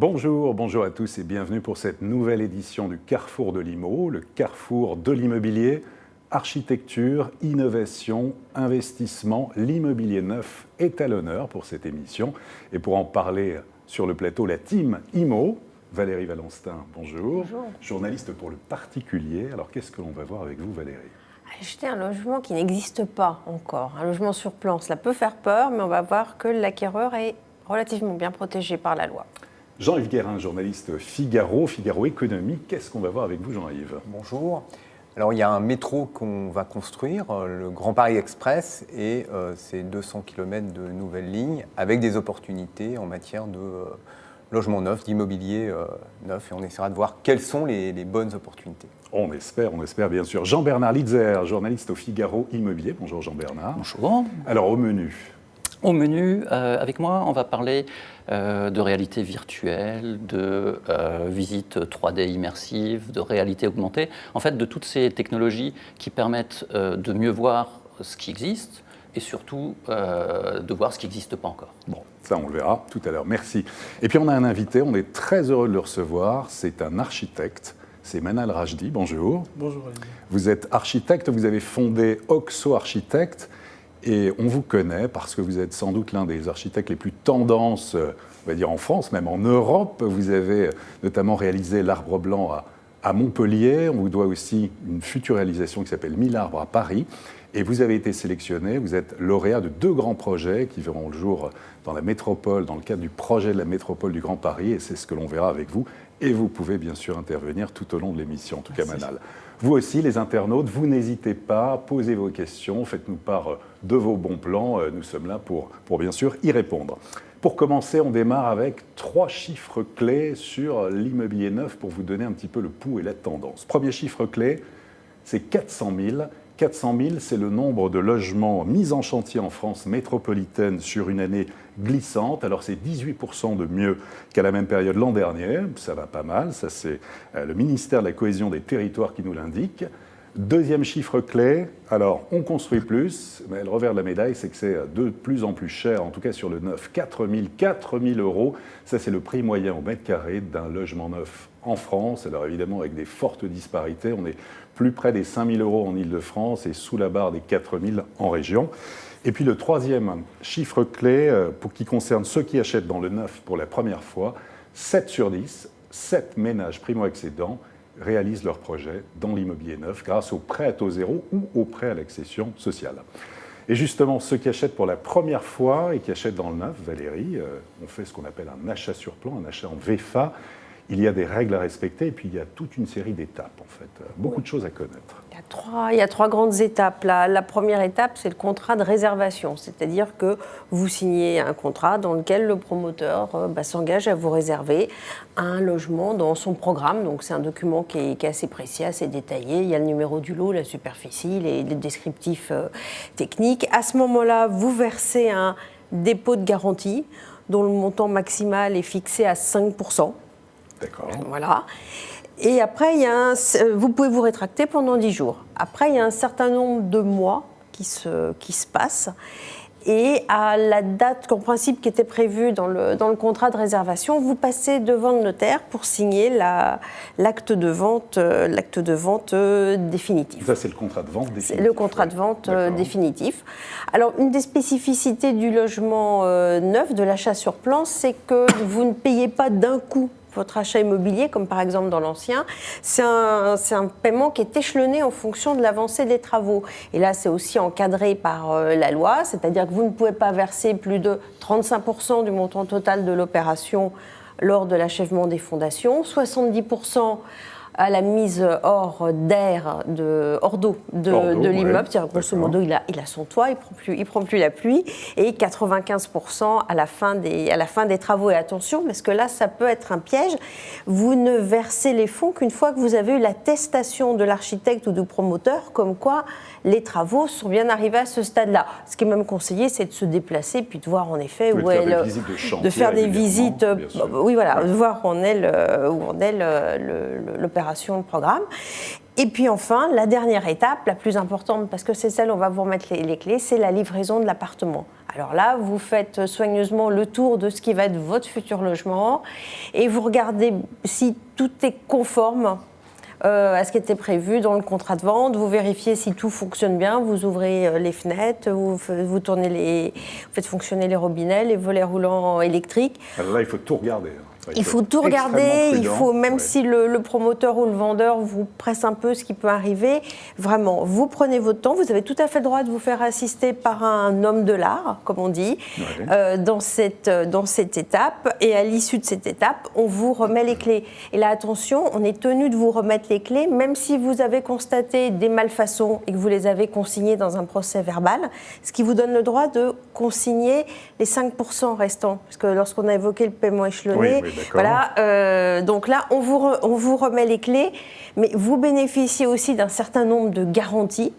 Bonjour à tous et bienvenue pour cette nouvelle édition du Carrefour de l'IMO, le carrefour de l'immobilier, architecture, innovation, investissement. L'immobilier neuf est à l'honneur pour cette émission. Et pour en parler sur le plateau, la team IMO, Valérie Valenstin, bonjour. Bonjour. Journaliste pour le particulier. Alors qu'est-ce que l'on va voir avec vous, Valérie ? Acheter un logement qui n'existe pas encore, un logement sur plan, cela peut faire peur, mais on va voir que l'acquéreur est relativement bien protégé par la loi. Jean-Yves Guérin, journaliste Figaro Économie. Qu'est-ce qu'on va voir avec vous, Jean-Yves ? Bonjour. Alors, il y a un métro qu'on va construire, le Grand Paris Express, et c'est 200 km de nouvelles lignes avec des opportunités en matière de logement neuf, d'immobilier neuf, et on essaiera de voir quelles sont les bonnes opportunités. On espère bien sûr. Jean-Bernard Litzer, journaliste au Figaro Immobilier. Bonjour Jean-Bernard. Bonjour. Alors au menu, avec moi, on va parler de réalité virtuelle, de visite 3D immersive, de réalité augmentée, en fait de toutes ces technologies qui permettent de mieux voir ce qui existe et surtout de voir ce qui n'existe pas encore. Bon, ça on le verra tout à l'heure, merci. Et puis on a un invité, on est très heureux de le recevoir, c'est un architecte, c'est Manal Rajdi, bonjour. Bonjour Olivier. Vous êtes architecte, vous avez fondé Oxo Architectes. Et on vous connaît parce que vous êtes sans doute l'un des architectes les plus tendances, on va dire en France, même en Europe. Vous avez notamment réalisé l'Arbre Blanc à Montpellier. On vous doit aussi une future réalisation qui s'appelle 1000 arbres à Paris. Et vous avez été sélectionné, vous êtes lauréat de 2 grands projets qui verront le jour dans la métropole, dans le cadre du projet de la métropole du Grand Paris. Et c'est ce que l'on verra avec vous. Et vous pouvez bien sûr intervenir tout au long de l'émission, en tout cas Manal. Vous aussi, les internautes, vous n'hésitez pas, posez vos questions, faites-nous part de vos bons plans. Nous sommes là pour bien sûr y répondre. Pour commencer, on démarre avec 3 chiffres clés sur l'immobilier neuf pour vous donner un petit peu le pouls et la tendance. Premier chiffre clé, c'est 400 000. 400 000, c'est le nombre de logements mis en chantier en France métropolitaine sur une année glissante. Alors c'est 18% de mieux qu'à la même période l'an dernier, ça va pas mal, ça c'est le ministère de la Cohésion des Territoires qui nous l'indique. Deuxième chiffre clé, alors on construit plus, mais le revers de la médaille c'est que c'est de plus en plus cher, en tout cas sur le neuf, 4 000 €, ça c'est le prix moyen au mètre carré d'un logement neuf en France. Alors évidemment avec des fortes disparités, on est plus près des 5 000 € en Ile-de-France et sous la barre des 4 000 en région. Et puis le troisième chiffre clé, pour qui concerne ceux qui achètent dans le neuf pour la première fois, 7 sur 10, 7 ménages primo-accédants réalisent leur projet dans l'immobilier neuf grâce au prêt à taux zéro ou au prêt à l'accession sociale. Et justement, ceux qui achètent pour la première fois et qui achètent dans le neuf, Valérie, on fait ce qu'on appelle un achat sur plan, un achat en VFA. Il y a des règles à respecter et puis il y a toute une série d'étapes, en fait. Beaucoup de choses à connaître. Il y a 3 grandes étapes. La première étape, c'est le contrat de réservation. C'est-à-dire que vous signez un contrat dans lequel le promoteur s'engage à vous réserver un logement dans son programme. Donc c'est un document qui est assez précis, assez détaillé. Il y a le numéro du lot, la superficie, les descriptifs techniques. À ce moment-là, vous versez un dépôt de garantie dont le montant maximal est fixé à 5%. D'accord. Voilà. Et après, vous pouvez vous rétracter pendant 10 jours. Après, il y a un certain nombre de mois qui se passent. Et à la date, en principe, qui était prévue dans le contrat de réservation, vous passez devant le notaire pour signer l'acte de vente définitif. Ça, c'est le contrat de vente définitif. C'est le contrat de vente définitif. Alors, une des spécificités du logement neuf, de l'achat sur plan, c'est que vous ne payez pas d'un coup votre achat immobilier, comme par exemple dans l'ancien. C'est un paiement qui est échelonné en fonction de l'avancée des travaux. Et là, c'est aussi encadré par la loi, c'est-à-dire que vous ne pouvez pas verser plus de 35% du montant total de l'opération lors de l'achèvement des fondations, 70% à la mise hors d'eau de l'immeuble, c'est-à-dire grosso modo il a son toit, il prend plus la pluie, et 95% à la fin des travaux. Et attention, parce que là ça peut être un piège, vous ne versez les fonds qu'une fois que vous avez eu l'attestation de l'architecte ou du promoteur comme quoi les travaux sont bien arrivés à ce stade-là. Ce qui est même conseillé, c'est de se déplacer puis de voir en effet de faire des visites, de voir où en est l'opération, le programme. Et puis enfin, la dernière étape, la plus importante, parce que c'est celle où on va vous remettre les clés, c'est la livraison de l'appartement. Alors là, vous faites soigneusement le tour de ce qui va être votre futur logement et vous regardez si tout est conforme à ce qui était prévu dans le contrat de vente. Vous vérifiez si tout fonctionne bien, vous ouvrez les fenêtres, vous faites fonctionner les robinets, les volets roulants électriques. Alors là, il faut tout regarder. Il faut tout regarder, il faut, même si le promoteur ou le vendeur vous presse un peu, ce qui peut arriver, vraiment, vous prenez votre temps, vous avez tout à fait le droit de vous faire assister par un homme de l'art, comme on dit, dans cette étape, et à l'issue de cette étape, on vous remet les clés. Et là, attention, on est tenu de vous remettre les clés, même si vous avez constaté des malfaçons et que vous les avez consignées dans un procès verbal, ce qui vous donne le droit de consigner les 5% restants, parce que lorsqu'on a évoqué le paiement échelonné, voilà, donc là, on vous remet les clés, mais vous bénéficiez aussi d'un certain nombre de garanties.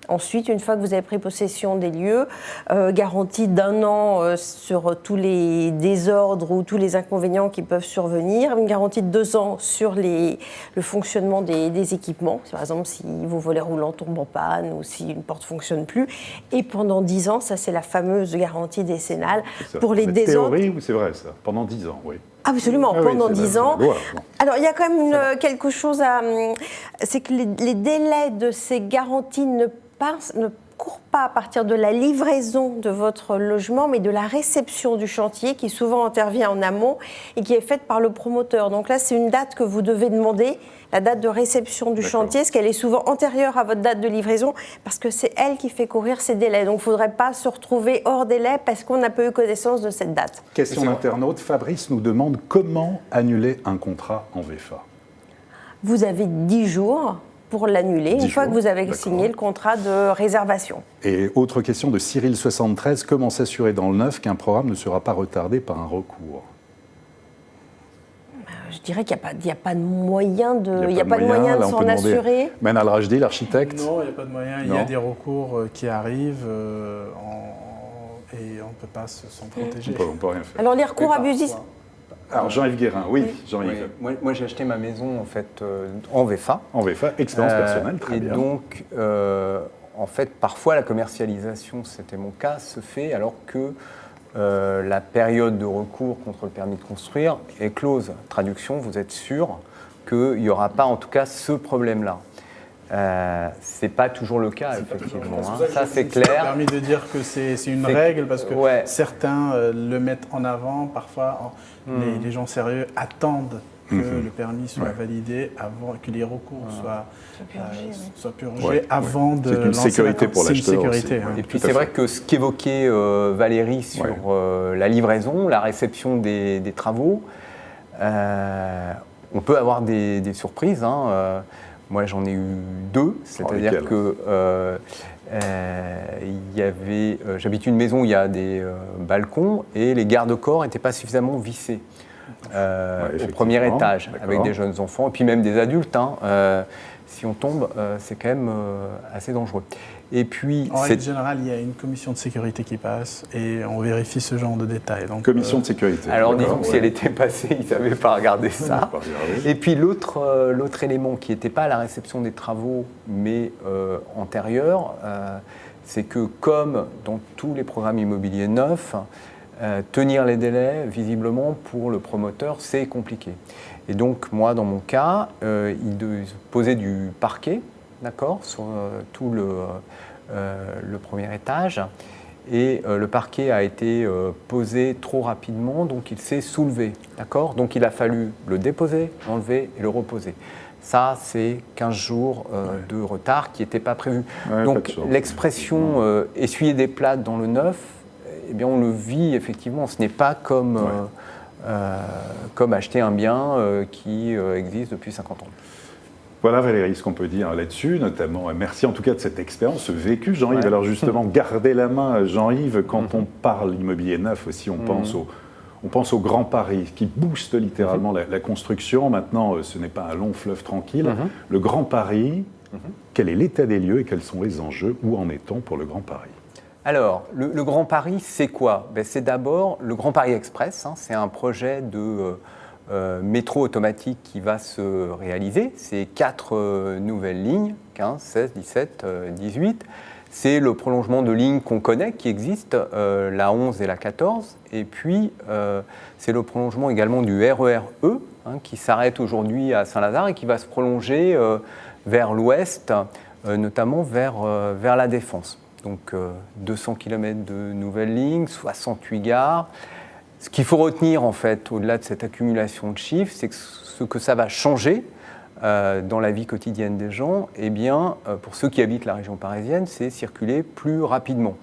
Ensuite, une fois que vous avez pris possession des lieux, garantie d'1 an sur tous les désordres ou tous les inconvénients qui peuvent survenir, une garantie de 2 ans sur le fonctionnement des équipements, par exemple si vos volets roulants tombent en panne ou si une porte ne fonctionne plus, et pendant 10 ans, ça c'est la fameuse garantie décennale pour les désordres. C'est théorie ou c'est vrai ça? Pendant 10 ans, oui. Absolument, pendant 10 ans. Loi, alors, il y a quand même quelque chose à... C'est que les délais de ces garanties ne courent pas à partir de la livraison de votre logement, mais de la réception du chantier, qui souvent intervient en amont et qui est faite par le promoteur. Donc là, c'est une date que vous devez demander, la date de réception du chantier, parce qu'elle est souvent antérieure à votre date de livraison, parce que c'est elle qui fait courir ces délais. Donc, il ne faudrait pas se retrouver hors délai parce qu'on n'a pas eu connaissance de cette date. Question d'internaute, Fabrice nous demande comment annuler un contrat en VFA. Vous avez 10 jours pour l'annuler, une fois que vous avez signé le contrat de réservation. Et autre question de Cyril73, comment s'assurer dans le neuf qu'un programme ne sera pas retardé par un recours? Je dirais qu'il n'y a pas de moyen de s'en assurer. Manal Rajdi, l'architecte? Non, il n'y a pas de moyen. Il y a des recours qui arrivent et on ne peut pas s'en protéger. On peut rien faire. Alors les recours abusifs... Alors Jean-Yves Guérin, oui, Jean-Yves. Oui. Moi j'ai acheté ma maison en fait en VFA. En VFA, expérience personnelle, très bien. Et donc, en fait, parfois la commercialisation, c'était mon cas, se fait alors que la période de recours contre le permis de construire est close. Traduction, vous êtes sûr qu'il n'y aura pas en tout cas ce problème-là. C'est pas toujours le cas, effectivement. Ça, c'est clair. Ça a permis de dire que c'est une règle parce que certains le mettent en avant. Parfois, les gens sérieux attendent que le permis soit validé avant que les recours soient purgés avant de lancer. C'est une sécurité pour l'acheteur. C'est une sécurité. Et puis c'est vrai que ce qu'évoquait Valérie sur la livraison, la réception des travaux, on peut avoir des surprises. Moi, j'en ai eu 2, c'est-à-dire que j'habite une maison où il y a des balcons et les garde-corps n'étaient pas suffisamment vissés au premier étage, avec des jeunes enfants et puis même des adultes. Si on tombe, c'est quand même assez dangereux. Et puis, en règle générale, il y a une commission de sécurité qui passe et on vérifie ce genre de détails. Donc, commission de sécurité. Alors disons que si elle était passée, ils n'avaient pas regardé ça. Et puis l'autre élément qui n'était pas à la réception des travaux, mais antérieur, c'est que comme dans tous les programmes immobiliers neufs, tenir les délais, visiblement, pour le promoteur, c'est compliqué. Et donc, moi, dans mon cas, il devait poser du parquet, d'accord, sur tout le premier étage. Et le parquet a été posé trop rapidement, donc il s'est soulevé, d'accord. Donc, il a fallu le déposer, l'enlever et le reposer. Ça, c'est 15 jours de retard qui n'était pas prévu. Donc, l'expression essuyer des plâtres dans le neuf, eh bien, on le vit effectivement. Ce n'est pas comme acheter un bien qui existe depuis 50 ans. Voilà Valérie, ce qu'on peut dire là-dessus, notamment, merci en tout cas de cette expérience, ce vécu, Jean-Yves. Alors justement, gardez la main, Jean-Yves, quand on parle immobilier neuf aussi, on pense au Grand Paris, qui booste littéralement la construction. Maintenant, ce n'est pas un long fleuve tranquille. Le Grand Paris, quel est l'état des lieux et quels sont les enjeux? Où en est-on pour le Grand Paris? Alors, le Grand Paris, c'est quoi? C'est d'abord le Grand Paris Express. C'est un projet de métro automatique qui va se réaliser. C'est 4 nouvelles lignes, 15, 16, 17, 18. C'est le prolongement de lignes qu'on connaît, qui existent, la 11 et la 14. Et puis, c'est le prolongement également du RER E, qui s'arrête aujourd'hui à Saint-Lazare et qui va se prolonger vers l'ouest, notamment vers la Défense. Donc 200 km de nouvelles lignes, 68 gares. Ce qu'il faut retenir, en fait, au-delà de cette accumulation de chiffres, c'est que ce que ça va changer dans la vie quotidienne des gens, eh bien, pour ceux qui habitent la région parisienne, c'est circuler plus rapidement.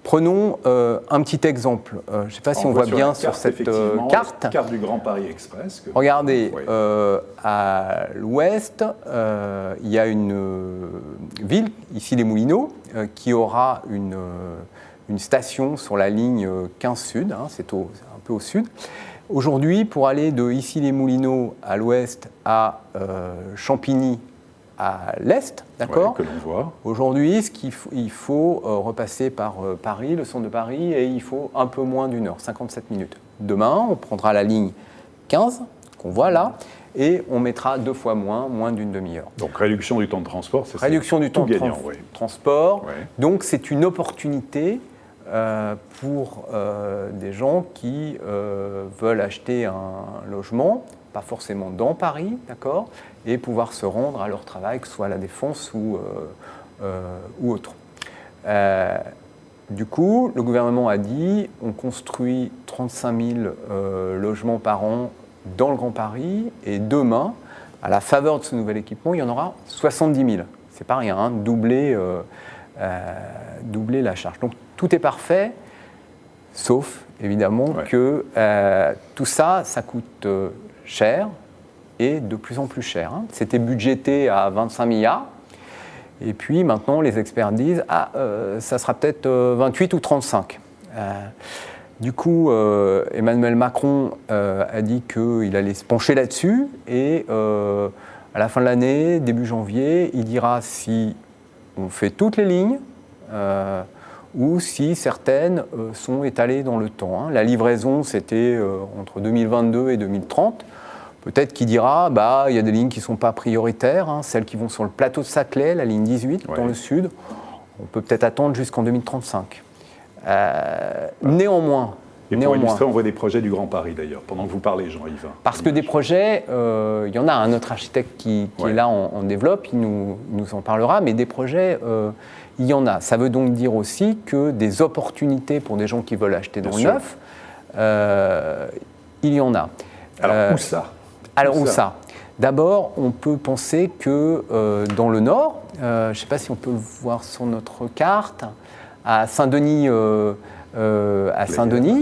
Prenons un petit exemple. Je ne sais pas si on voit bien sur cette carte. Carte du Grand Paris Express. Regardez, à l'ouest, il y a une ville, ici les Moulineaux, qui aura une station sur la ligne 15 Sud, c'est un peu au sud. Aujourd'hui, pour aller de ici les Moulineaux à l'ouest à Champigny à l'est, d'accord, que l'on voit. Aujourd'hui, il faut repasser par Paris, le centre de Paris, et il faut un peu moins d'1 heure, 57 minutes. Demain, on prendra la ligne 15, qu'on voit là, et on mettra 2 fois moins d'une demi-heure. Donc réduction du temps de transport, c'est réduction du temps de transport. Ouais. Donc c'est une opportunité pour des gens qui veulent acheter un logement, pas forcément dans Paris, d'accord, et pouvoir se rendre à leur travail, que ce soit à la Défense ou autre. Du coup, le gouvernement a dit on construit 35 000 logements par an dans le Grand Paris, et demain, à la faveur de ce nouvel équipement, il y en aura 70 000. C'est pas rien, doubler la charge. Donc tout est parfait, sauf évidemment que tout ça coûte cher et de plus en plus cher. C'était budgété à 25 milliards. Et puis maintenant, les experts disent ça sera peut-être 28 ou 35. Du coup, Emmanuel Macron a dit qu'il allait se pencher là-dessus. Et à la fin de l'année, début janvier, il dira si on fait toutes les lignes ou si certaines sont étalées dans le temps. La livraison, c'était entre 2022 et 2030. Peut-être qu'il dira, il y a des lignes qui ne sont pas prioritaires, celles qui vont sur le plateau de Saclay, la ligne 18, dans le sud. On peut peut-être attendre jusqu'en 2035. Néanmoins... Et pour illustrer, on voit des projets du Grand Paris, d'ailleurs, pendant que vous parlez, Jean-Yves. Parce que des projets, il y en a un autre architecte qui est là, en développe, il nous en parlera, mais des projets, il y en a. Ça veut donc dire aussi que des opportunités pour des gens qui veulent acheter dans le neuf, il y en a. Alors, où ça ? Où ça ? D'abord, on peut penser que dans le nord, je ne sais pas si on peut le voir sur notre carte, à Saint-Denis, il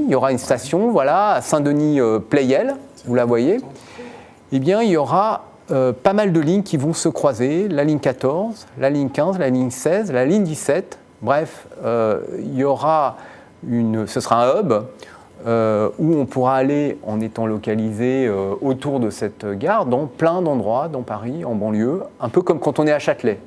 y aura une station, à Saint-Denis-Pleyel, vous la voyez. Eh bien, il y aura pas mal de lignes qui vont se croiser, la ligne 14, la ligne 15, la ligne 16, la ligne 17. Bref, il y aura ce sera un hub où on pourra aller en étant localisé autour de cette gare dans plein d'endroits dans Paris, en banlieue, un peu comme quand on est à Châtelet.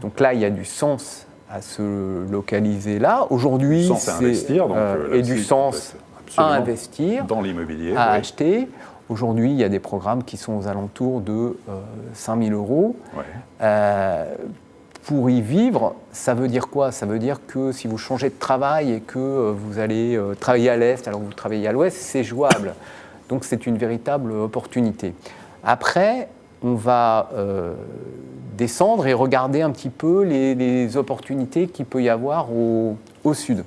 Donc là, il y a du sens à se localiser là. Aujourd'hui, c'est investir, et du sens à investir, dans l'immobilier, à acheter. Aujourd'hui, il y a des programmes qui sont aux alentours de 5 000 euros. Pour y vivre, ça veut dire quoi ? Ça veut dire que si vous changez de travail et que vous allez travailler à l'Est alors que vous travaillez à l'Ouest, c'est jouable. Donc c'est une véritable opportunité. Après, on va descendre et regarder un petit peu les opportunités qu'il peut y avoir au sud.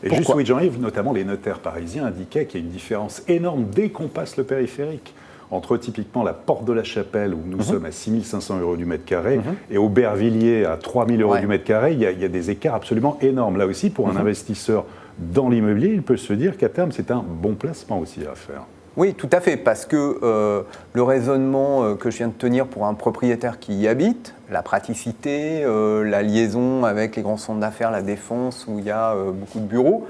Et juste, Jean-Yves, notamment les notaires parisiens indiquaient qu'il y a une différence énorme dès qu'on passe le périphérique entre typiquement la Porte de la Chapelle, où nous sommes à 6 500 euros du mètre carré, et Aubervilliers à 3 000 euros du mètre carré, il y a des écarts absolument énormes. Là aussi, pour un investisseur dans l'immobilier, il peut se dire qu'à terme, c'est un bon placement aussi à faire. Oui, tout à fait, parce que le raisonnement que je viens de tenir pour un propriétaire qui y habite, la praticité, la liaison avec les grands centres d'affaires, la Défense, où il y a beaucoup de bureaux,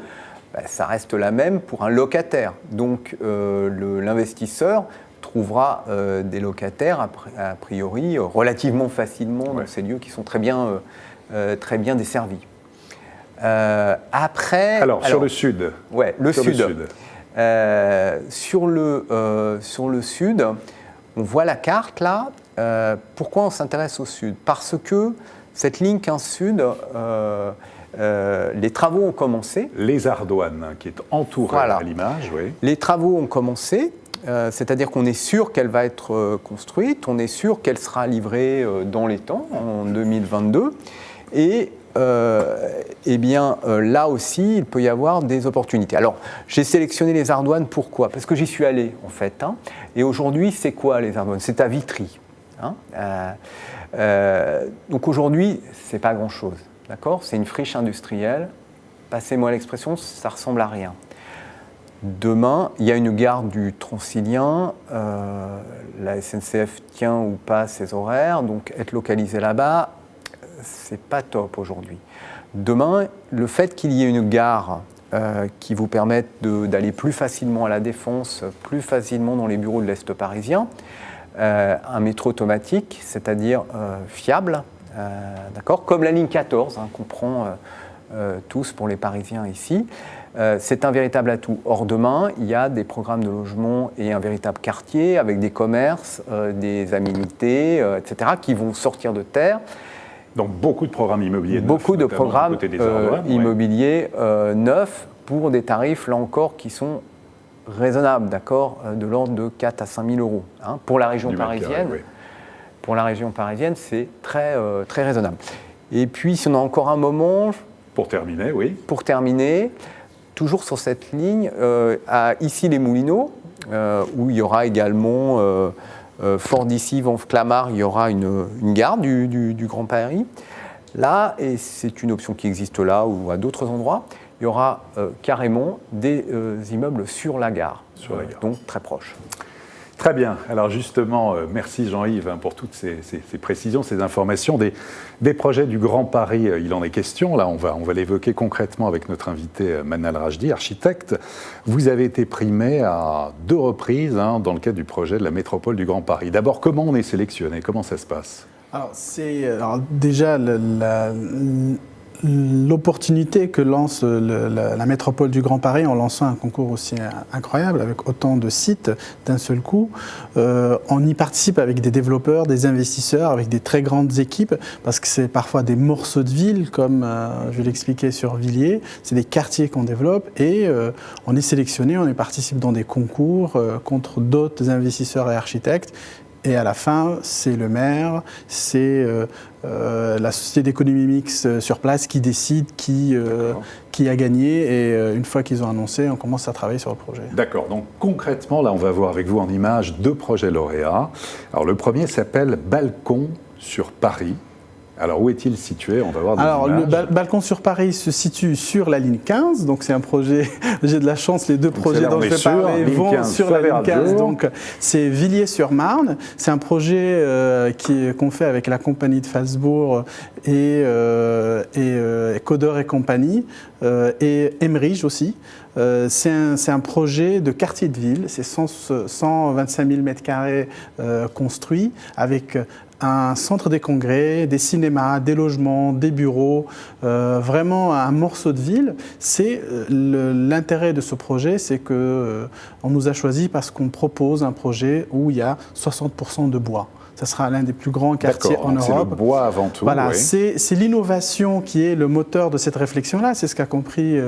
ça reste la même pour un locataire. Donc l'investisseur trouvera des locataires, a priori, relativement facilement dans ces lieux qui sont très bien desservis. Sur le sud. Ouais, le sud. Sur le sud, on voit la carte là. Pourquoi on s'intéresse au sud ? Parce que Cette ligne 15 Sud, les travaux ont commencé. Les Ardoines, qui est entourée à l'image, oui. Les travaux ont commencé, c'est-à-dire qu'on est sûr qu'elle va être construite, on est sûr qu'elle sera livrée dans les temps, en 2022. Et là aussi, il peut y avoir des opportunités. Alors, j'ai sélectionné les Ardoines, pourquoi ? Parce que j'y suis allé, en fait. Et aujourd'hui, c'est quoi les Ardoines ? C'est à Vitry. Donc aujourd'hui, c'est pas grand-chose. D'accord ? C'est une friche industrielle. Passez-moi l'expression, ça ressemble à rien. Demain, il y a une gare du Transilien. La SNCF tient ou pas ses horaires. Donc, être localisé là-bas, c'est pas top aujourd'hui. Demain, le fait qu'il y ait une gare qui vous permette d'aller plus facilement à la Défense, plus facilement dans les bureaux de l'Est parisien, un métro automatique, c'est-à-dire fiable, d'accord, comme la ligne 14 qu'on prend tous pour les Parisiens ici, c'est un véritable atout. Or, demain, il y a des programmes de logement et un véritable quartier avec des commerces, des aménités, etc., qui vont sortir de terre. Donc beaucoup de programmes immobiliers neufs. Beaucoup de programmes immobiliers neufs pour des tarifs, là encore, qui sont raisonnables, d'accord, de l'ordre de 4 à 5 000 euros. Pour la région parisienne, pour la région parisienne, c'est très, très raisonnable. Et puis, si on a encore un moment... Pour terminer, oui. Pour terminer, toujours sur cette ligne, à Issy-les-Moulineaux, où il y aura également... Fort d'Issy, Vanves-Clamart, il y aura une gare du Grand Paris. Là, et c'est une option qui existe là ou à d'autres endroits, il y aura carrément des immeubles sur la gare, donc très proches. Très bien. Alors justement, merci Jean-Yves pour toutes ces précisions, ces informations. Des projets du Grand Paris, il en est question. Là, on va l'évoquer concrètement avec notre invité Manal Rajdi, architecte. Vous avez été primé à 2 reprises dans le cadre du projet de la métropole du Grand Paris. D'abord, comment on est sélectionné ? Comment ça se passe ? Alors déjà, l'opportunité que lance la métropole du Grand Paris en lançant un concours aussi incroyable avec autant de sites d'un seul coup, on y participe avec des développeurs, des investisseurs, avec des très grandes équipes parce que c'est parfois des morceaux de ville comme je l'expliquais sur Villiers, c'est des quartiers qu'on développe et on est sélectionné, on participe dans des concours contre d'autres investisseurs et architectes. Et à la fin, c'est le maire, c'est la société d'économie mixte sur place qui décide qui a gagné. Et une fois qu'ils ont annoncé, on commence à travailler sur le projet. D'accord. Donc concrètement, là, on va voir avec vous en images 2 projets lauréats. Alors le premier s'appelle Balcon sur Paris. Alors, où est-il situé ? On va voir des images. Le Balcon sur Paris se situe sur la ligne 15. Donc, c'est un projet, j'ai de la chance, les 2 projets dont je vais parler vont sur la ligne 15. Donc, c'est Villiers-sur-Marne. C'est un projet qu'on fait avec la compagnie de Falsbourg et Coder et compagnie, et Emerige aussi. C'est un projet de quartier de ville. C'est 125 000 m² construits avec un centre des congrès, des cinémas, des logements, des bureaux, vraiment un morceau de ville. C'est l'intérêt de ce projet, c'est que on nous a choisi parce qu'on propose un projet où il y a 60% de bois. Ça sera l'un des plus grands quartiers en Europe. C'est le bois avant tout. Voilà, oui. C'est l'innovation qui est le moteur de cette réflexion-là. C'est ce qu'a compris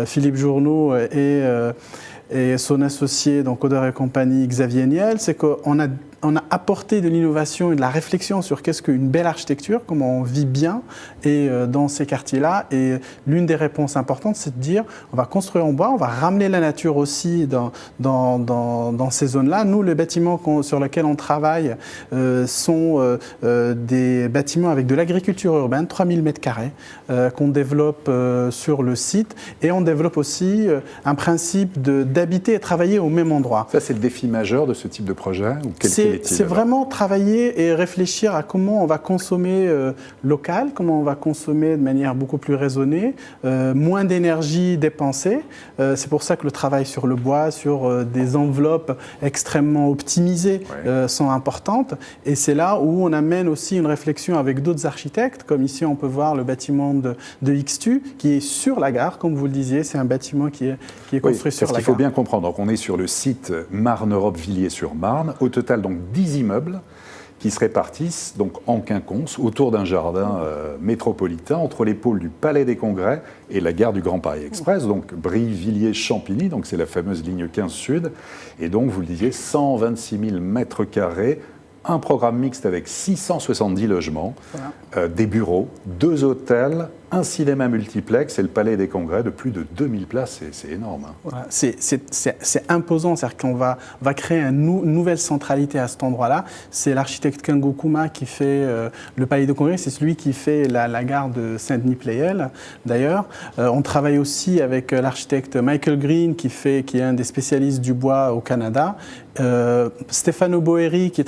Philippe Journoux et son associé dans Coder et compagnie, Xavier Niel. C'est qu'on a apporté de l'innovation et de la réflexion sur qu'est-ce qu'une belle architecture, comment on vit bien dans ces quartiers-là. Et l'une des réponses importantes, c'est de dire on va construire en bois, on va ramener la nature aussi dans ces zones-là. Nous, les bâtiments sur lesquels on travaille sont des bâtiments avec de l'agriculture urbaine, 3000 m², qu'on développe sur le site. Et on développe aussi un principe d'habiter et travailler au même endroit. Ça, c'est le défi majeur de ce type de projet ou c'est vraiment travailler et réfléchir à comment on va consommer local, comment on va consommer de manière beaucoup plus raisonnée, moins d'énergie dépensée. C'est pour ça que le travail sur le bois, sur des enveloppes extrêmement optimisées sont importantes. Et c'est là où on amène aussi une réflexion avec d'autres architectes, comme ici on peut voir le bâtiment de XTU, qui est sur la gare, comme vous le disiez, c'est un bâtiment qui est construit sur la gare. Il faut bien comprendre, donc on est sur le site Marne-Europe Villiers-sur-Marne, au total donc 10 immeubles qui se répartissent donc en quinconce autour d'un jardin métropolitain entre les pôles du Palais des Congrès et la gare du Grand Paris Express, donc Brie-Villiers-Champigny, donc c'est la fameuse ligne 15 Sud, et donc vous le disiez, 126 000 mètres carrés, un programme mixte avec 670 logements, des bureaux, 2 hôtels, un cinéma multiplex et le Palais des Congrès de plus de 2000 places, c'est énorme. Hein. Voilà, c'est imposant, c'est-à-dire qu'on va créer une nouvelle centralité à cet endroit-là. C'est l'architecte Kengo Kuma qui fait le Palais des Congrès, c'est celui qui fait la gare de Saint-Denis-Pleyel, d'ailleurs. On travaille aussi avec l'architecte Michael Green qui est un des spécialistes du bois au Canada. Stefano Boeri qui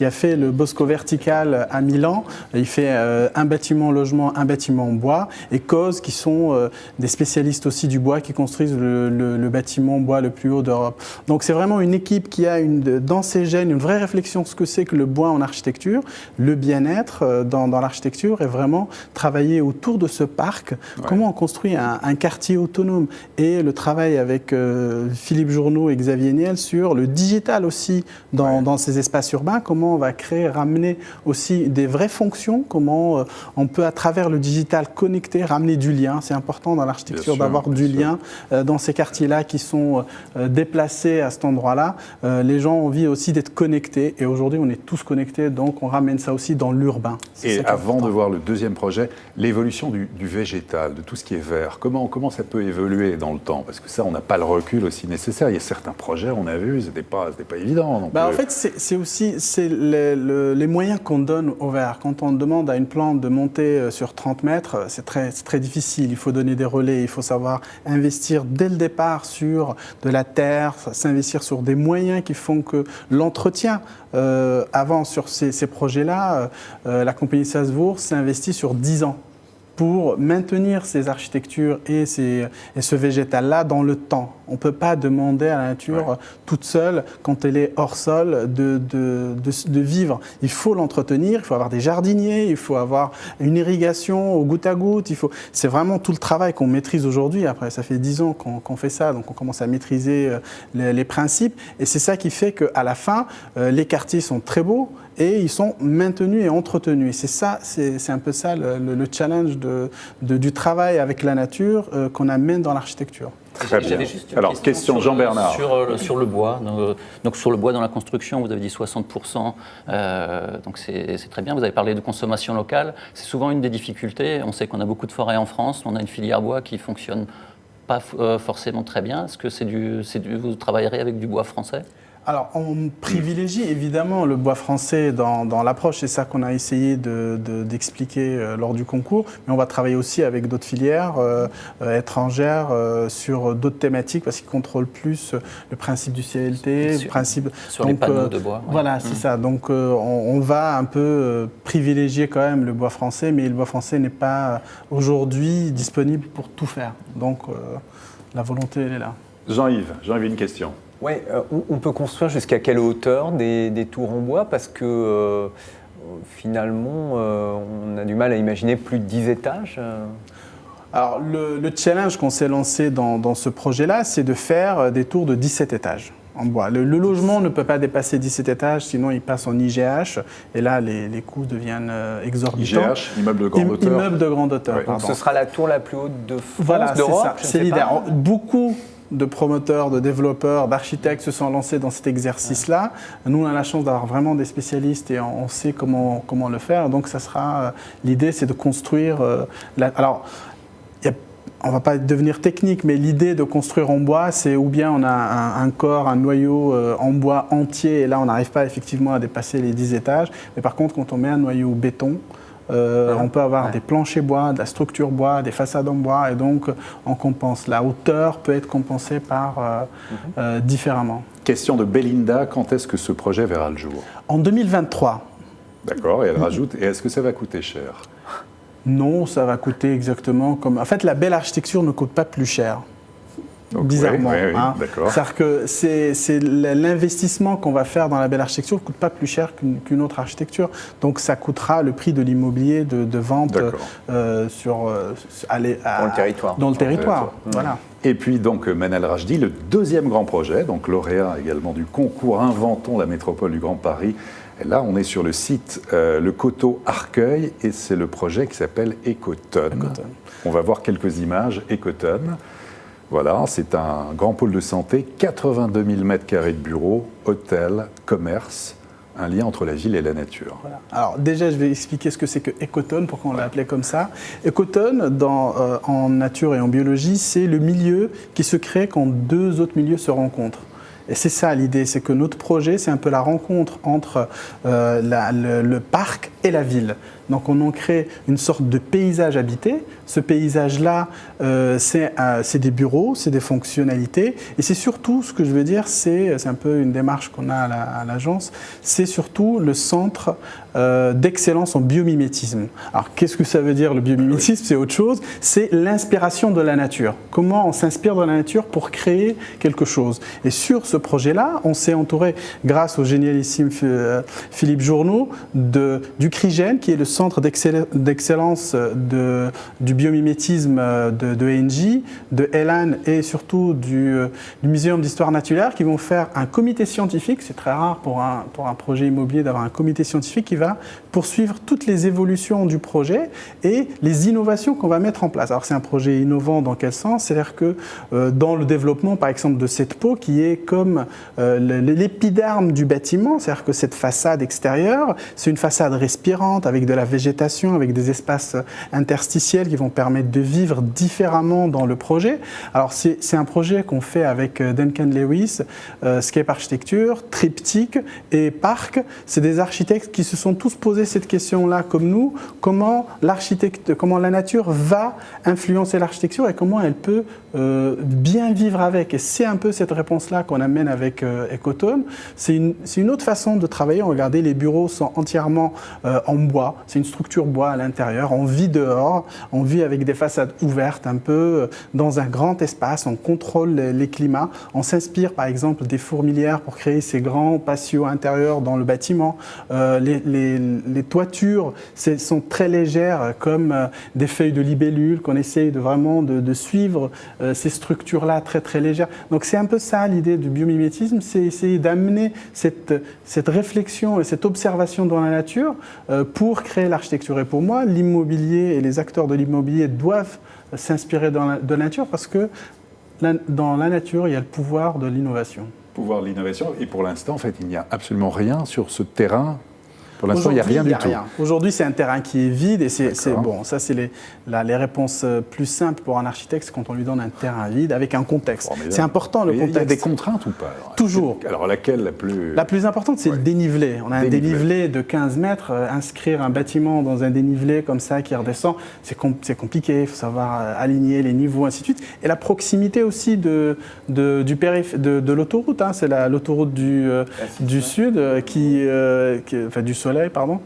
a fait le Bosco Vertical à Milan, il fait un bâtiment logement, un bâtiment en bois, et Cause qui sont des spécialistes aussi du bois qui construisent le bâtiment en bois le plus haut d'Europe. Donc c'est vraiment une équipe qui a dans ses gènes une vraie réflexion sur ce que c'est que le bois en architecture, le bien-être dans l'architecture, et vraiment travailler autour de ce parc, comment on construit un quartier autonome, et le travail avec Philippe Journeau et Xavier Niel sur le digital aussi dans ces espaces urbains, comment on va ramener aussi des vraies fonctions, comment on peut à travers le digital connecter, ramener du lien. C'est important dans l'architecture d'avoir du lien dans ces quartiers-là qui sont déplacés à cet endroit-là. Les gens ont envie aussi d'être connectés, et aujourd'hui on est tous connectés, donc on ramène ça aussi dans l'urbain. Et avant de voir le deuxième projet, l'évolution du végétal, de tout ce qui est vert, comment ça peut évoluer dans le temps? Parce que ça, on n'a pas le recul aussi nécessaire. Il y a certains projets, on a vu, c'était pas évident. Donc en fait, c'est aussi les moyens qu'on donne au vert. Quand on demande à une plante de monter sur 30 mètres, c'est très difficile. Il faut donner des relais, il faut savoir investir dès le départ sur de la terre, s'investir sur des moyens qui font que l'entretien, avant sur ces projets-là, la compagnie Salzbourg s'est investie sur 10 ans pour maintenir ces architectures et ce végétal-là dans le temps. On ne peut pas demander à la nature toute seule, quand elle est hors sol, de vivre. Il faut l'entretenir, il faut avoir des jardiniers, il faut avoir une irrigation au goutte à goutte. C'est vraiment tout le travail qu'on maîtrise aujourd'hui. Après, ça fait 10 ans qu'on fait ça, donc on commence à maîtriser les principes. Et c'est ça qui fait qu'à la fin, les quartiers sont très beaux et ils sont maintenus et entretenus. Et c'est un peu ça le challenge du travail avec la nature qu'on amène dans l'architecture. J'avais juste une question Jean Bernard. Sur le bois. Donc sur le bois dans la construction, vous avez dit 60%, donc c'est très bien. Vous avez parlé de consommation locale. C'est souvent une des difficultés. On sait qu'on a beaucoup de forêts en France, on a une filière bois qui fonctionne pas forcément très bien. Est-ce que vous travaillerez avec du bois français ? Alors, on privilégie évidemment le bois français dans l'approche, c'est ça qu'on a essayé d'expliquer lors du concours, mais on va travailler aussi avec d'autres filières étrangères sur d'autres thématiques parce qu'ils contrôlent plus le principe du CLT, sur les panneaux de bois. Voilà, c'est ça. Donc, on va un peu privilégier quand même le bois français, mais le bois français n'est pas aujourd'hui disponible pour tout faire. Donc, la volonté, elle est là. Jean-Yves, une question. Oui, on peut construire jusqu'à quelle hauteur des tours en bois? Parce que finalement, on a du mal à imaginer plus de 10 étages. Alors, le challenge qu'on s'est lancé dans ce projet-là, c'est de faire des tours de 17 étages en bois. Le logement ne peut pas dépasser 17 étages, sinon il passe en IGH, et là, les coûts deviennent exorbitants. IGH, immeuble de grande hauteur. Immeuble de grande hauteur, oui. Donc ce sera la tour la plus haute de France, voilà, d'Europe? C'est l'idée. Beaucoup de promoteurs, de développeurs, d'architectes se sont lancés dans cet exercice-là. Nous, on a la chance d'avoir vraiment des spécialistes et on sait comment le faire. Donc, ça sera l'idée, c'est de construire. Alors, on ne va pas devenir technique, mais l'idée de construire en bois, c'est ou bien on a un corps, un noyau en bois entier, et là, on n'arrive pas effectivement à dépasser les 10 étages. Mais par contre, quand on met un noyau béton, on peut avoir des planchers bois, de la structure bois, des façades en bois, et donc on compense. La hauteur peut être compensée par différemment. Question de Belinda, quand est-ce que ce projet verra le jour? En 2023. D'accord, et elle rajoute, et est-ce que ça va coûter cher? Non, ça va coûter exactement comme... En fait, la belle architecture ne coûte pas plus cher. Donc, bizarrement. Oui, d'accord. C'est-à-dire que c'est l'investissement qu'on va faire dans la belle architecture ne coûte pas plus cher qu'une autre architecture. Donc ça coûtera le prix de l'immobilier de vente dans le territoire. Dans le territoire. Voilà. Et puis donc Manal Rajdi, le deuxième grand projet, donc lauréat également du concours Inventons la métropole du Grand Paris, Et là, on est sur le site Le Coteau Arcueil et c'est le projet qui s'appelle Ecotone. On va voir quelques images. Ecotone. Voilà, c'est un grand pôle de santé, 82 000 m² de bureaux, hôtels, commerce, un lien entre la ville et la nature. Voilà. Alors déjà, je vais expliquer ce que c'est que Ecotone, pourquoi on l'a appelé comme ça. Ecotone, en nature et en biologie, c'est le milieu qui se crée quand deux autres milieux se rencontrent. Et c'est ça l'idée, c'est que notre projet, c'est un peu la rencontre entre le parc et la ville. Donc on en crée une sorte de paysage habité. Ce paysage-là, c'est des bureaux, c'est des fonctionnalités. Et c'est surtout, ce que je veux dire, c'est un peu une démarche qu'on a à l'agence, c'est surtout le centre d'excellence en biomimétisme. Alors qu'est-ce que ça veut dire le biomimétisme? C'est autre chose, c'est l'inspiration de la nature. Comment on s'inspire de la nature pour créer quelque chose. Et sur ce projet-là, on s'est entouré, grâce au génialissime Philippe Journoud, du CRIGEN, qui est le centre d'excellence du biomimétisme de ENJ, de ELAN et surtout du Muséum d'histoire naturelle, qui vont faire un comité scientifique. C'est très rare pour un projet immobilier d'avoir un comité scientifique qui va poursuivre toutes les évolutions du projet et les innovations qu'on va mettre en place. Alors c'est un projet innovant dans quel sens? C'est-à-dire que dans le développement par exemple de cette peau qui est comme l'épiderme du bâtiment, c'est-à-dire que cette façade extérieure, c'est une façade respirante avec de la végétation, avec des espaces interstitiels qui vont permettre de vivre différemment dans le projet. Alors c'est un projet qu'on fait avec Duncan Lewis, Scape Architecture, Triptyque et Parc. C'est des architectes qui se sont tous posé cette question-là comme nous, comment la nature va influencer l'architecture et comment elle peut bien vivre avec. Et c'est un peu cette réponse-là qu'on amène avec Ecotone. C'est une autre façon de travailler. Regardez, les bureaux sont entièrement en bois. C'est une structure bois à l'intérieur. On vit dehors, on vit avec des façades ouvertes un peu dans un grand espace. On contrôle les climats. On s'inspire par exemple des fourmilières pour créer ces grands patios intérieurs dans le bâtiment. Les toitures sont très légères comme des feuilles de libellule qu'on essaye vraiment de suivre ces structures-là très très légères. Donc c'est un peu ça l'idée du biomimétisme, c'est essayer d'amener cette réflexion et cette observation dans la nature pour créer l'architecture. Et pour moi, l'immobilier et les acteurs de l'immobilier doivent s'inspirer de la nature parce que dans la nature, il y a le pouvoir de l'innovation. Pouvoir de l'innovation. Et pour l'instant, en fait, il n'y a absolument rien sur ce terrain. Pour l'instant, il n'y a rien du tout. Aujourd'hui, c'est un terrain qui est vide et c'est bon. Ça, c'est les réponses plus simples pour un architecte, c'est quand on lui donne un terrain vide avec un contexte. C'est important le contexte. Il y a des contraintes ou pas? Toujours. Alors laquelle la plus... La plus importante, c'est le dénivelé. On a un dénivelé de 15 mètres. Inscrire un bâtiment dans un dénivelé comme ça qui redescend, c'est compliqué. Il faut savoir aligner les niveaux, ainsi de suite. Et la proximité aussi de l'autoroute. Hein. C'est l'autoroute du sud enfin du soleil, pardon,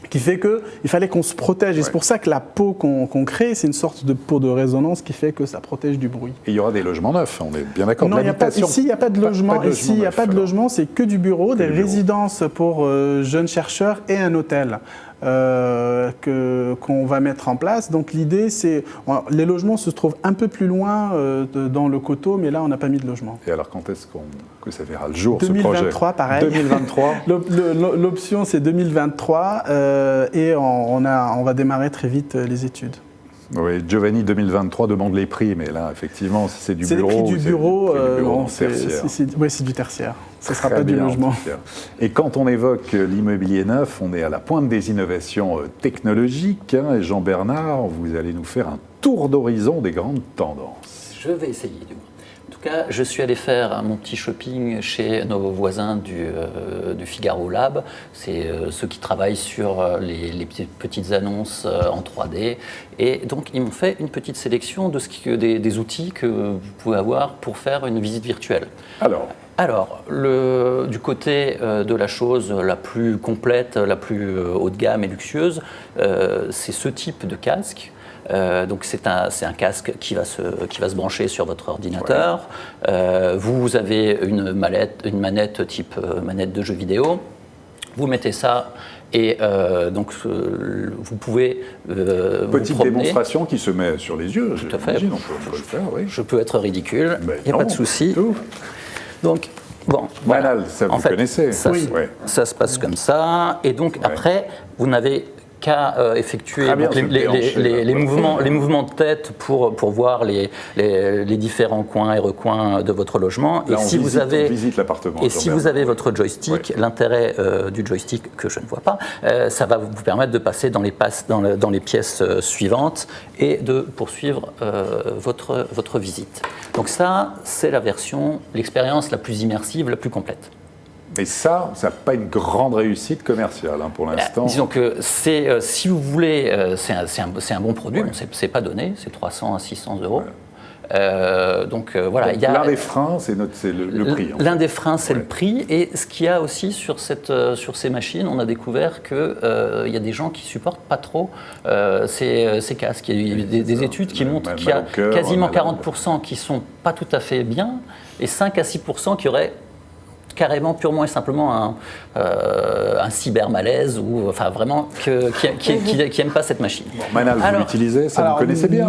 qui fait qu'il fallait qu'on se protège. Et c'est pour ça que la peau qu'on crée, c'est une sorte de peau de résonance qui fait que ça protège du bruit. Et il y aura des logements neufs, on est bien d'accord. Non, ici, il n'y a pas de logement. Ici, il n'y a pas de logement, c'est que du bureau, des résidences pour jeunes chercheurs et un hôtel. Qu'on va mettre en place. Donc l'idée, c'est... Les logements se trouvent un peu plus loin dans le coteau, mais là, on n'a pas mis de logement. Et alors, quand est-ce que ça verra le jour, 2023, ce projet? Pareil. 2023. L'option, c'est 2023 et on va démarrer très vite les études. Oui, Giovanni 2023 demande les prix, mais là, effectivement, si c'est du bureau... C'est les prix du bureau, c'est du tertiaire. Ce ne sera pas du logement. Et quand on évoque l'immobilier neuf, on est à la pointe des innovations technologiques. Hein, et Jean-Bernard, vous allez nous faire un tour d'horizon des grandes tendances. Je vais essayer, du coup. En tout cas, je suis allé faire mon petit shopping chez nos voisins du Figaro Lab. C'est ceux qui travaillent sur les petites annonces en 3D. Et donc, ils m'ont fait une petite sélection des outils que vous pouvez avoir pour faire une visite virtuelle. Alors, du côté de la chose la plus complète, la plus haut de gamme et luxueuse, c'est ce type de casque. Donc c'est un casque qui va se brancher sur votre ordinateur. Ouais. Vous avez une manette type manette de jeu vidéo. Vous mettez ça et donc vous pouvez petite vous promener. Démonstration qui se met sur les yeux. Tout à fait. On peut le faire, oui. Je peux être ridicule, il n'y a pas de souci. Donc Bon, Manal, ça vous connaissez. Ça se passe comme ça. Et donc après, vous n'avez qu'à effectuer les mouvements de tête pour voir les différents coins et recoins de votre logement. Là, on visite l'appartement. Et si vous avez votre joystick, l'intérêt du joystick, que je ne vois pas, ça va vous permettre de passer dans les pièces suivantes et de poursuivre votre visite. Donc ça, c'est l'expérience la plus immersive, la plus complète. Mais ça n'a pas une grande réussite commerciale pour l'instant. Disons que si vous voulez, c'est un bon produit, bon, c'est pas donné, c'est 300 à 600 euros. Donc voilà. L'un des freins, c'est le prix. L'un des freins, c'est le prix. Et ce qu'il y a aussi sur ces machines, on a découvert qu'il y a des gens qui supportent pas trop ces casques. Il y a eu des études qui montrent qu'il y a quasiment 40% qui sont pas tout à fait bien et 5 à 6% qui auraient carrément, purement et simplement un cyber-malaise ou enfin vraiment qui n'aime pas cette machine. Bon, Manal, vous l'utilisez, vous connaissez bien.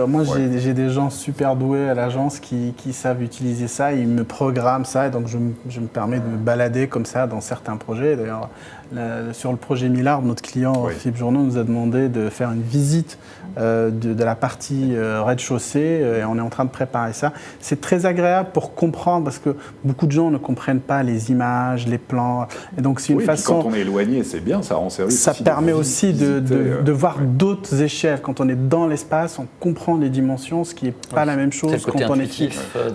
Moi, j'ai des gens super doués à l'agence qui savent utiliser ça, ils me programment ça, et donc je me permets de me balader comme ça dans certains projets. D'ailleurs, sur le projet Millard, notre client Philippe Journeau nous a demandé de faire une visite de la partie rez-de-chaussée, et on est en train de préparer ça. C'est très agréable pour comprendre, parce que beaucoup de gens ne comprennent pas les images, les plans, et donc c'est une façon... Quand on est éloigné, c'est bien, ça rend service. Ça permet aussi de voir d'autres échelles. Quand on est dans l'espace, on comprend les dimensions, ce qui n'est pas la même chose quand on est...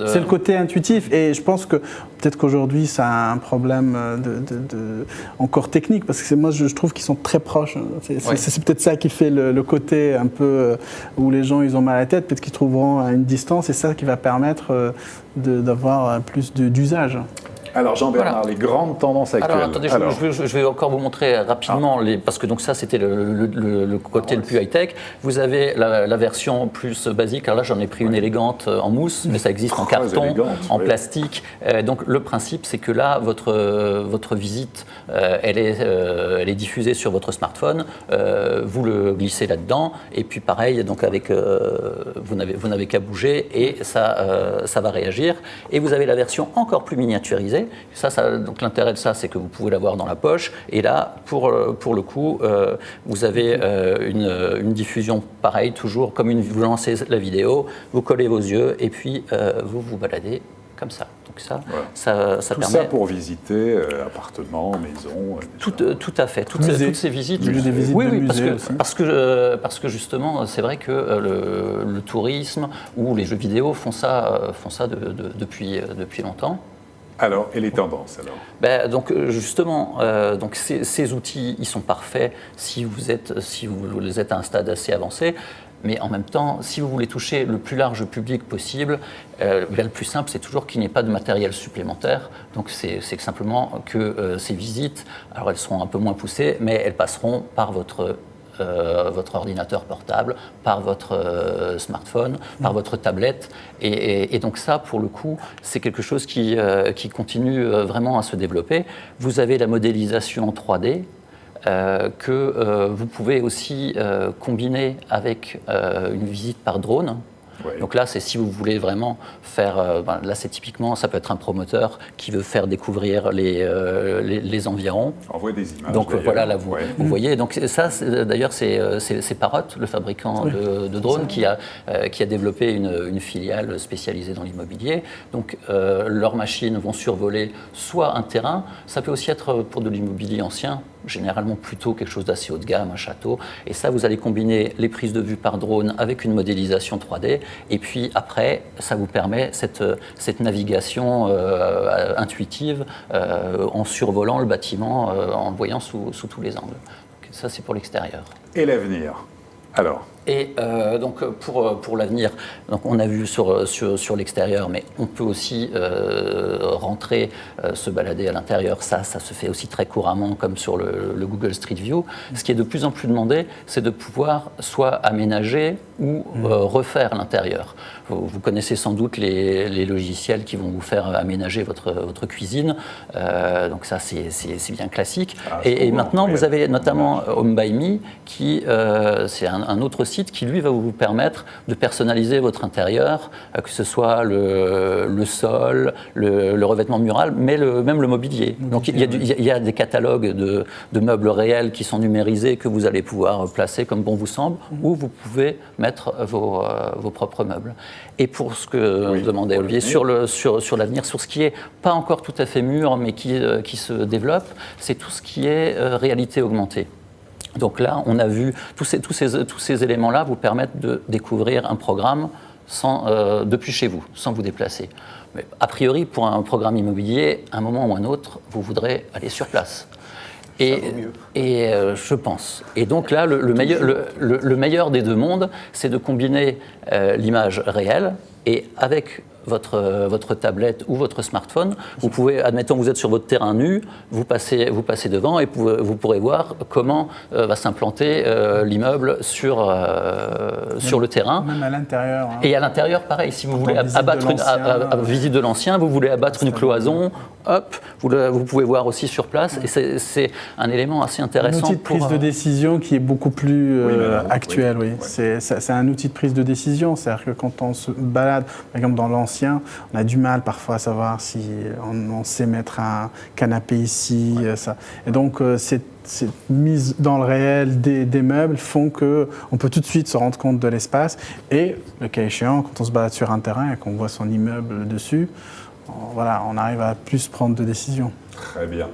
C'est le côté intuitif, et je pense que peut-être qu'aujourd'hui, ça a un problème encore technique, parce que moi, je trouve qu'ils sont très proches. C'est peut-être ça qui fait le côté un peu où les gens ils ont mal à la tête, peut-être qu'ils trouveront à une distance, et c'est ça qui va permettre d'avoir plus d'usage. Alors Jean-Bernard, les grandes tendances actuelles. Alors attendez, je vais encore vous montrer rapidement, parce que donc ça c'était le côté le plus high-tech. Vous avez la version plus basique. Alors là j'en ai pris une élégante en mousse, mais ça existe en carton, en plastique. Donc le principe c'est que là votre visite elle est diffusée sur votre smartphone. Vous le glissez là-dedans et puis pareil donc avec vous n'avez qu'à bouger et ça va réagir. Et vous avez la version encore plus miniaturisée. Donc l'intérêt de ça, c'est que vous pouvez l'avoir dans la poche. Et là, pour le coup, vous avez une diffusion pareille, toujours comme vous lancez la vidéo, vous collez vos yeux et puis vous vous baladez comme ça. Donc ça tout permet... ça pour visiter appartements, maisons... Tout à fait. Toutes ces visites... Parce que justement, c'est vrai que le tourisme ou les jeux vidéo font ça depuis longtemps. Alors, et les tendances alors donc justement, donc ces outils, ils sont parfaits si vous êtes à un stade assez avancé. Mais en même temps, si vous voulez toucher le plus large public possible, le plus simple, c'est toujours qu'il n'y ait pas de matériel supplémentaire. Donc c'est simplement que ces visites, alors elles seront un peu moins poussées, mais elles passeront par votre ordinateur portable, par votre smartphone, par votre tablette. Et donc ça, pour le coup, c'est quelque chose qui continue vraiment à se développer. Vous avez la modélisation en 3D, que vous pouvez aussi combiner avec une visite par drone. Donc là, c'est si vous voulez vraiment faire... là, c'est typiquement, ça peut être un promoteur qui veut faire découvrir les environs. Envoie des images. Donc voilà, là, vous voyez. Donc ça, d'ailleurs, c'est Parrot, le fabricant de drones, qui a développé une filiale spécialisée dans l'immobilier. Donc leurs machines vont survoler soit un terrain, ça peut aussi être pour de l'immobilier ancien, généralement plutôt quelque chose d'assez haut de gamme, un château. Et ça, vous allez combiner les prises de vue par drone avec une modélisation 3D. Et puis après, ça vous permet cette navigation intuitive en survolant le bâtiment, en le voyant sous tous les angles. Donc, ça, c'est pour l'extérieur. Et l'avenir alors? Et donc pour l'avenir, donc on a vu sur l'extérieur, mais on peut aussi rentrer, se balader à l'intérieur. Ça se fait aussi très couramment, comme sur le Google Street View. Ce qui est de plus en plus demandé, c'est de pouvoir soit aménager ou refaire l'intérieur. Vous connaissez sans doute les logiciels qui vont vous faire aménager votre cuisine. Donc ça, c'est bien classique. Et maintenant, vous avez notamment Home by Me, qui c'est un autre site site qui, lui, va vous permettre de personnaliser votre intérieur, que ce soit le sol, le revêtement mural, mais même le mobilier. Donc il y a des catalogues de meubles réels qui sont numérisés, que vous allez pouvoir placer comme bon vous semble, ou vous pouvez mettre vos propres meubles. Et pour ce que demandait Olivier, sur l'avenir, sur ce qui n'est pas encore tout à fait mûr, mais qui se développe, c'est tout ce qui est réalité augmentée. Donc là, on a vu tous ces éléments-là vous permettent de découvrir un programme depuis chez vous, sans vous déplacer. Mais a priori, pour un programme immobilier, à un moment ou un autre, vous voudrez aller sur place. Et je pense. Et donc là, le meilleur des deux mondes, c'est de combiner l'image réelle et avec votre tablette ou votre smartphone, vous pouvez, admettons vous êtes sur votre terrain nu, vous passez devant et vous pourrez voir comment va s'implanter l'immeuble sur le terrain. Même à l'intérieur. Hein. Et à l'intérieur, pareil, si vous voulez abattre visite de l'ancien, vous voulez abattre une cloison, hop, vous pouvez voir aussi sur place. Et c'est un élément assez intéressant. Un outil de prise de décision qui est beaucoup plus actuel. Oui. Ouais. C'est un outil de prise de décision. C'est-à-dire que quand on se balade, par exemple dans l'ancien, on a du mal parfois à savoir si on sait mettre un canapé ici. Ça. Et donc, cette mise dans le réel des meubles font qu'on peut tout de suite se rendre compte de l'espace. Et le cas échéant, quand on se balade sur un terrain et qu'on voit son immeuble dessus, on arrive à plus prendre de décisions. Très bien.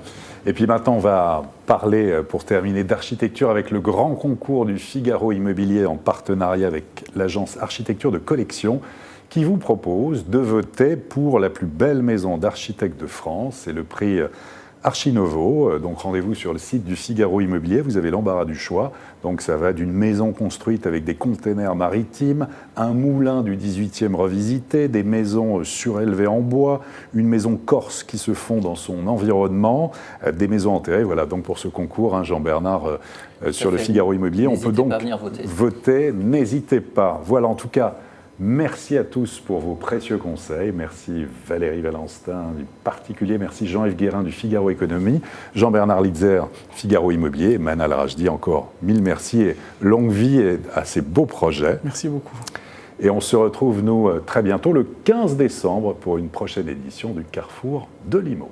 Et puis maintenant, on va parler, pour terminer, d'architecture avec le grand concours du Figaro Immobilier en partenariat avec l'agence Architecture de Collection, qui vous propose de voter pour la plus belle maison d'architecte de France. C'est le prix Archinovo. Donc rendez-vous sur le site du Figaro Immobilier. Vous avez l'embarras du choix. Donc ça va d'une maison construite avec des containers maritimes, un moulin du 18e revisité, des maisons surélevées en bois, une maison corse qui se fond dans son environnement, des maisons enterrées. Voilà, donc pour ce concours, Jean-Bernard, sur le Figaro Immobilier, on peut donc voter. N'hésitez pas. Voilà, en tout cas, merci à tous pour vos précieux conseils. Merci Valérie Valenstin du particulier. Merci Jean-Yves Guérin du Figaro Économie. Jean-Bernard Litzer, Figaro Immobilier. Manal Rajdi, encore mille merci et longue vie à ces beaux projets. Merci beaucoup. Et on se retrouve, nous, très bientôt, le 15 décembre, pour une prochaine édition du Carrefour de l'Immo.